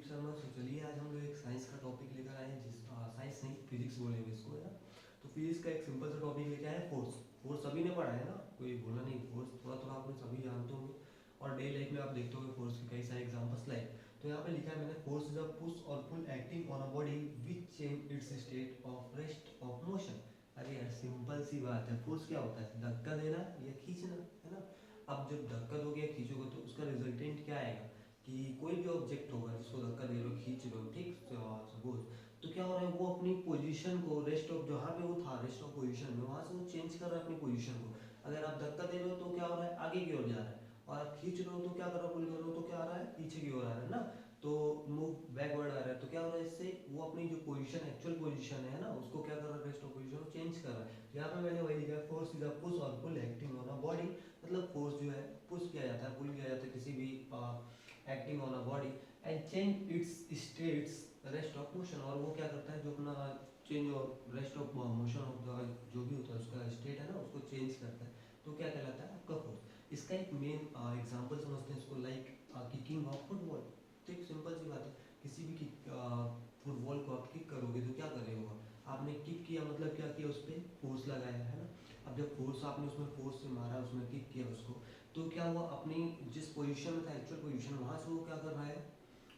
शर्मा। तो चलिए आज हम लोग एक साइंस का टॉपिक लेकर आए हैं, जिस साइंस नहीं फिजिक्स बोलेंगे इसको, है ना। तो फिजिक्स का एक सिंपल सा टॉपिक लेके आए हैं, फोर्स। फोर्स सभी ने पढ़ा है ना, कोई बोला नहीं। फोर्स थोड़ा थोड़ा आपने सभी जानते होंगे, और डेली लाइफ में आप देखते होंगे फोर्स के कई सारे एग्जांपल्स लाइक। तो यहाँ पे लिखा है मैंने, फोर्स इज अ पुश और pull acting on a body which change its state of rest of motion. अरे यार सिंपल सी बात है, फोर्स क्या होता है? धक्का देना या खींचना, है ना। अब जब धक्का दोगे या खींचोगे तो उसका रिजल्टेंट क्या आएगा कि कोई भी ऑब्जेक्ट होगा जिसको धक्का दे रहे हो, खींच रहे हो, ठीक सपोज, तो क्या हो रहा है, वो अपनी पोजीशन को रेस्ट ऑफ जहाँ पे वो था, रेस्ट ऑफ पोजीशन में, वहाँ से वो चेंज कर रहा है अपनी पोजीशन को। अगर आप धक्का दे रहे हो तो क्या हो रहा है, आगे की ओर जा रहा है, और आप खींच रहे हो तो क्या कर रहा हो, पुल कर रहे हो तो क्या आ रहा है, पीछे की ओर आ रहा है ना। तो मूव बैकवर्ड आ रहा है, तो क्या हो रहा है, इससे वो अपनी जो पोजीशन, एक्चुअल पोजीशन है ना, उसको क्या कर रहा है, रेस्ट ऑफ पोजीशन को चेंज कर रहा है। यहाँ पे मैंने वही लिखा है, फोर्स इज अ पुश और pull acting on a body. मतलब फोर्स जो है पुश किया जाता है, पुल किया जाता है किसी भी acting on a body and change it's states rest of motion. और वो क्या करता है, जो अपना चेंज और rest of motion of the जो भी होता है उसका स्टेट है ना, उसको चेंज करता है। तो क्या कहलाता है आपका फोर्स। इसका एक मेन एग्जांपल समझते हैं इसको, लाइक किकिंग ऑफ फुटबॉल। तो एक सिंपल सी बात है, किसी भी फुटबॉल को आप किक करोगे तो क्या कर रहे हो, आपने किक किया मतलब क्या किया, उस पर फोर्स लगाया है ना। अब जब फोर्स आपने उसमें फोर्स से मारा, उसमें किक किया उसको, तो क्या हुआ, अपनी जिस पोजीशन में था, एक्चुअल पोजीशन, वहाँ से वो क्या कर रहा है,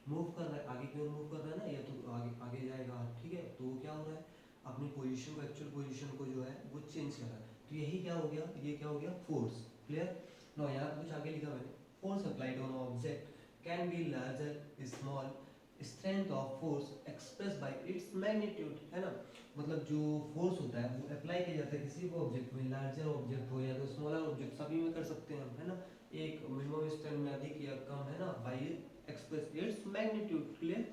मूव कर रहा है, आगे की ओर मूव कर रहा है ना, या तो आगे आगे जाएगा, ठीक है। तो वो क्या हो रहा है, अपनी पोजीशन को, एक्चुअल पोजीशन को जो है वो चेंज कर रहा है। तो यही क्या हो गया, ये क्या हो गया, फोर्स। क्लियर। नो, यहाँ कुछ आगे लिखा मैंने, force applied on object can be larger small, strength of force express bye its magnitude, है ना। मतलब जो फोर्स होता है वो अप्लाई किया जाता है किसी भी ऑब्जेक्ट में, लार्जर ऑब्जेक्ट हो या तो स्मॉलर ऑब्जेक्ट, सभी में कर सकते हैं हम, है ना। एक मिनिमम स्ट्रेंथ में अधिक या कम, है ना, by express its magnitude. Clear.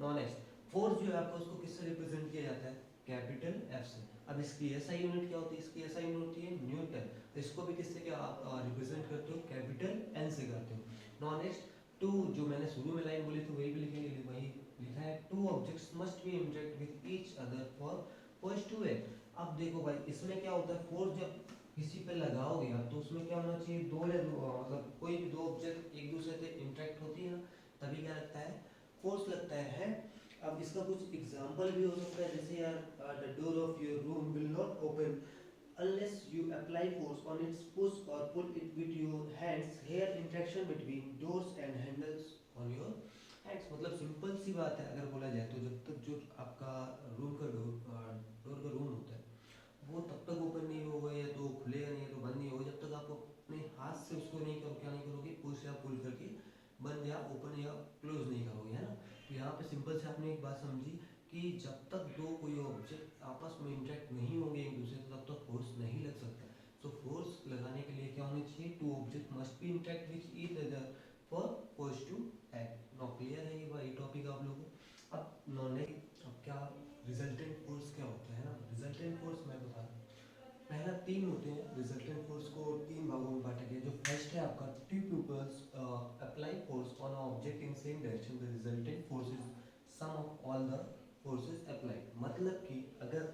Non X force जो है आपको, उसको किससे रिप्रेजेंट किया जाता है, कैपिटल एफ से। अब इसकी एसआई यूनिट क्या होती है, इसकी एसआई यूनिट होती है न्यूटन। तो इसको भी किससे क्या आप रिप्रेजेंट करते हो, कैपिटल एन से करते हो। नॉन एक्स टू, जो मैंने शुरू में लाइन बोली थी वही भी लिखेंगे, वही लिखा है, two objects must be interact with each other for positive way. अब देखो भाई, इसमें क्या होता है, फोर्स जब किसी पे लगाओगे आप, तो उसमें क्या होना चाहिए, दो या मतलब कोई भी दो ऑब्जेक्ट एक दूसरे से इंटरेक्ट होती है ना, तभी क्या लगता है, फोर्स लगता है। अब इसका कुछ एग्जांपल भी हो सकता है, जैसे यार the door of your room will not open unless you apply force on its push or pull it with your hands. Here interaction between doors and handles on your hands। मतलब simple सी बात है, अगर बोला जाए तो जब तक जो आपका रूम का डोर का रूम होता है वो तब तक ओपन नहीं होगा, या तो खुलेगा नहीं, या तो बंद नहीं होगा, जब तक आप अपने हाथ से उसको नहीं करो, क्या नहीं करोगे, पुश या पुल करके बंद या ओपन या क्लोज नहीं करोगे, है ना। तो यहाँ पे सिंपल से आपने एक बात समझी कि जब तक दो कोई ऑब्जेक्ट आपस में इंटरेक्ट नहीं होंगे एक दूसरे से, तब तक फोर्स नहीं लग सकता। सो फोर्स लगाने के लिए क्या होनी चाहिए, two object must be interact with each other for positive act. No, clear है ये भाई टॉपिक आप लोगों को। अब नॉलेज, अब क्या रिजल्टेंट फोर्स क्या होता है ना, रिजल्टेंट फोर्स मैं बता रहा हूँ। पहला तीन होते हैं, रिजल्टेंट फोर्स को तीन भागों में बांटा गया। जो फर्स्ट है आपका, two peoples apply force on object in same direction, the resultant force is sum of all the forces applied. मतलब कि अगर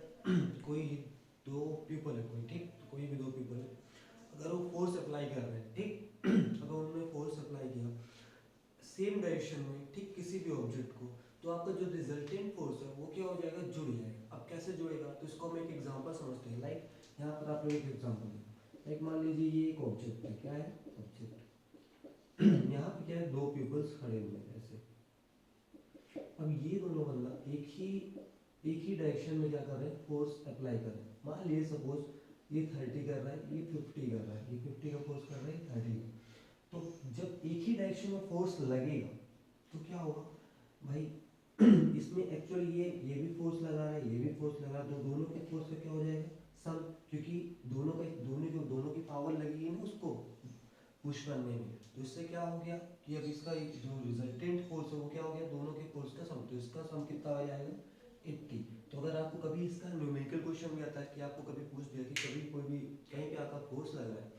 कोई दो पीपल है, कोई ठीक, तो कोई भी दो पीपल है, अगर वो फोर्स अप्लाई कर रहे हैं, ठीक अगर उन्होंने फोर्स अप्लाई किया सेम डायरेक्शन में, ठीक किसी भी ऑब्जेक्ट को, तो आपका जो रिजल्टेंट फोर्स है वो क्या हो जाएगा, जुड़ जाएगा। अब कैसे जुड़ेगा, तो इसको हम एक एग्जांपल समझते हैं। लाइक यहाँ पर आप लोग एक एग्जांपल दें, लाइक मान लीजिए ये एक ऑब्जेक्ट है, क्या है ऑब्जेक्ट यहाँ पे क्या है, दो पीपल्स खड़े हुए हैं ऐसे। अब ये दोनों बंदा एक ही डायरेक्शन में क्या कर रहे हैं, फोर्स अप्लाई कर रहे हैं। मान लीजिए सपोज ये 30 कर रहा है, ये 50 कर रहा है, ये 50 का फोर्स कर रहा है, 30 का। तो जब एक ही डायरेक्शन में फोर्स लगेगा तो क्या होगा भाई, इसमें एक्चुअली ये भी फोर्स लगा रहा है, ये भी फोर्स लगा रहा है, तो दोनों के फोर्स का क्या हो जाएगा, सम। क्योंकि दोनों की पावर लगी है ना उसको पुश करने में, तो इससे क्या हो गया कि अब इसका जो रिजल्टेंट फोर्स है वो क्या हो गया, दोनों के फोर्स का सम। तो इसका सम कितना आ जाएगा, 80। तो अगर आपको कभी इसका न्यूमेरिकल क्वेश्चन भी आता है कि आपको कभी पूछ दिया कि कभी कोई भी कहीं पे आपका फोर्स लग रहा है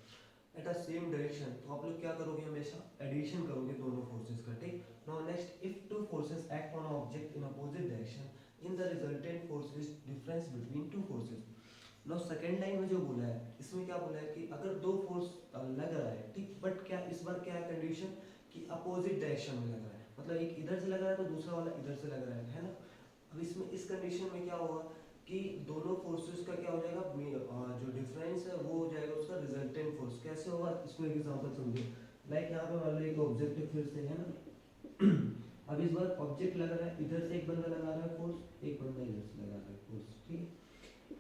एट अ सेम डायरेक्शन, तो आप लोग क्या करोगे, हमेशा एडिशन करोगे दोनों फोर्सेस का, ठीक। Now next, if two forces act on object in opposite direction in the resultant force is difference between two forces. Now second line में जो बोला है, इसमें क्या बोला है कि अगर दो फोर्स लग रहा है, ठीक, बट क्या इस बार क्या है कंडीशन कि अपोजिट डायरेक्शन में लग रहा है। मतलब एक इधर से लग रहा है तो दूसरा वाला इधर से लग रहा है ना। अब इसमें इस कंडीशन में क्या होगा कि दोनों फोर्सेस का क्या हो जाएगा, जो डिफरेंस है वो हो जाएगा उसका रिजल्टेंट फोर्स। कैसे होगा इसमें एग्जांपल समझो। लाइक यहाँ पे मान लो एक ऑब्जेक्ट फिर से है ना। अब इस बार ऑब्जेक्ट लग रहा है, इधर से एक बंदा लगा रहा है फोर्स, एक बंदा इधर से लगा रहा है फोर्स, ठीक है।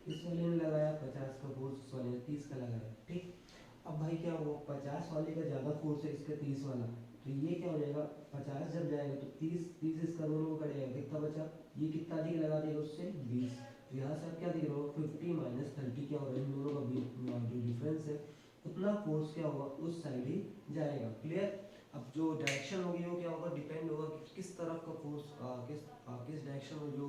इस वाले ने लगाया 50 का फोर्स, इस वाले ने 30 का लगाया, ठीक। अब भाई क्या हुआ, 50 वाले का ज़्यादा फोर्स है इसका 30 वाला, तो ये क्या हो जाएगा, 50 जब जाएगा तो 30 30 इसका दोनों को कटेगा, कितना बचा, ये कितना अधिक लगा देगा उससे 20। तो यहाँ से आप क्या देख रहे हो 50 माइनस 30 क्या हो रहा है, इन दोनों का जो डिफरेंस है उतना फोर्स क्या होगा उस साइड ही जाएगा। क्लियर। अब जो डायरेक्शन होगी वो क्या होगा, डिपेंड होगा कि किस तरफ का फोर्स, किस डायरेक्शन में जो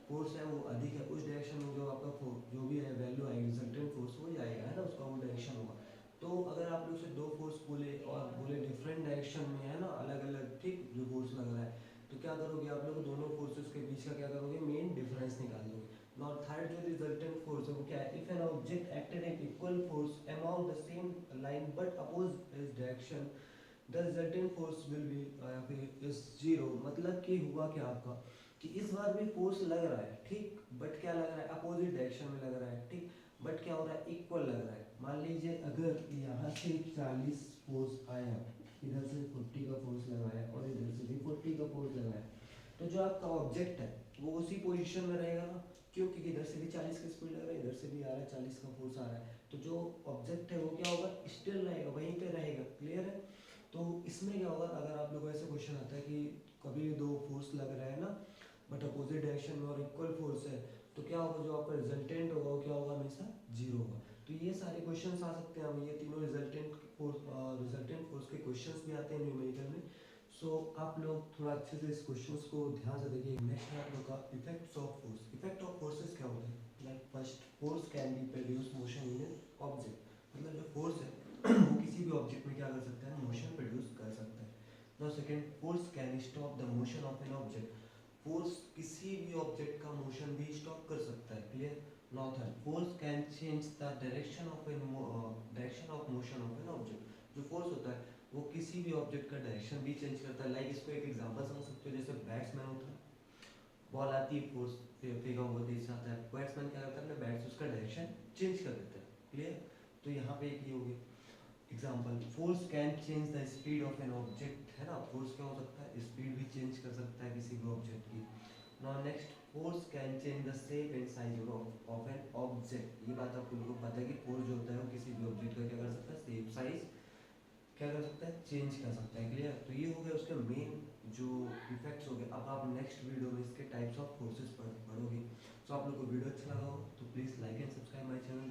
फोर्स है वो अधिक है, उस डायरेक्शन में जो आपका जो भी है वैल्यू आएगी रिजल्टेंट फोर्स वो जाएगा, है ना, उसका वो डायरेक्शन होगा। तो अगर आप लोग से दो फोर्स बोले और बोले डिफरेंट डायरेक्शन में है ना, अलग अलग, ठीक, जो फोर्स लग रहा है, तो क्या करोगे आप लोग दोनों फोर्सेस के बीच का क्या करोगे, मेन डिफरेंस निकाल दोगे। नॉट थर्ड जो रिजल्टेंट फोर्स है वो क्या है, if an object acted in equal force among the same line but oppose is direction, the resultant force will be is zero. मतलब कि हुआ क्या आपका कि इस बार भी फोर्स लग रहा है, ठीक, बट क्या लग रहा है, अपोजिट डायरेक्शन में लग रहा है, ठीक, बट क्या हो रहा है, इक्वल लग रहा है। मान लीजिए अगर यहाँ से 40 फोर्स आया, इधर से 40 का फोर्स लगाया और इधर से भी 40 का फोर्स लगाया, तो जो आपका ऑब्जेक्ट है वो उसी पोजीशन में रहेगा ना, क्यों, क्योंकि इधर से भी 40 का स्पीड लग रहा है, इधर से भी आ रहा है 40 का फोर्स आ रहा है, तो जो ऑब्जेक्ट है वो क्या होगा, स्टिल रहेगा, वहीं पे रहेगा। क्लियर है। तो इसमें क्या होगा, अगर आप लोगों को ऐसे क्वेश्चन आता है कि कभी दो फोर्स लग रहा है ना बट अपोजिट डायरेक्शन में और इक्वल फोर्स है, तो क्या होगा, जो आपका रिजल्टेंट होगा वो क्या होगा, हमेशा जीरो होगा। तो ये सारे क्वेश्चंस आ सकते हैं, अब ये तीनों रिजल्टेंट फोर्स के क्वेश्चंस भी आते हैं न्यूमेरिकल में। सो आप लोग थोड़ा अच्छे से इस क्वेश्चंस को ध्यान से देखिए। नेक्स्ट है आप लोग का effects of force. Effect of forces क्या होते हैं, like first, force can be produce motion in an object. मतलब जो फोर्स है वो किसी भी ऑब्जेक्ट में क्या कर सकता है, मोशन प्रोड्यूस कर सकता है। Now second, force can stop the motion of an object. Force किसी भी ऑब्जेक्ट का मोशन भी स्टॉप कर सकता है। Clear. Now third, force can change the direction of motion of an object. जो फोर्स होता है वो किसी भी ऑब्जेक्ट का डायरेक्शन भी चेंज करता है। लाइक इसको एक एग्जांपल समझ सकते हो, जैसे बैट्समैन होता है, बॉल आती है, फोर्स फेंका हुआ तेज आता है, बैट्समैन क्या करता है, अपने बैट से उसका डायरेक्शन चेंज कर देता है। क्लियर। तो यहाँ पे एक ये हो गया example. Force can change the speed of an object, है ना, फोर्स क्या हो सकता है, स्पीड भी चेंज कर सकता है किसी भी ऑब्जेक्ट की। Now next, force can change the shape and size of an object. ये बात आपको लोगों को पता है कि फोर्स जो होता है वो किसी भी ऑब्जेक्ट का क्या कर सकता है, शेप साइज क्या कर सकता है, चेंज कर सकता है। क्लियर। तो ये हो गया उसके मेन जो इफेक्ट्स हो गए। अब आप नेक्स्ट वीडियो में इसके टाइप्स ऑफ फोर्सेस पढ़ोगे। तो आप लोग को वीडियो अच्छा लगा हो तो please like and subscribe my channel.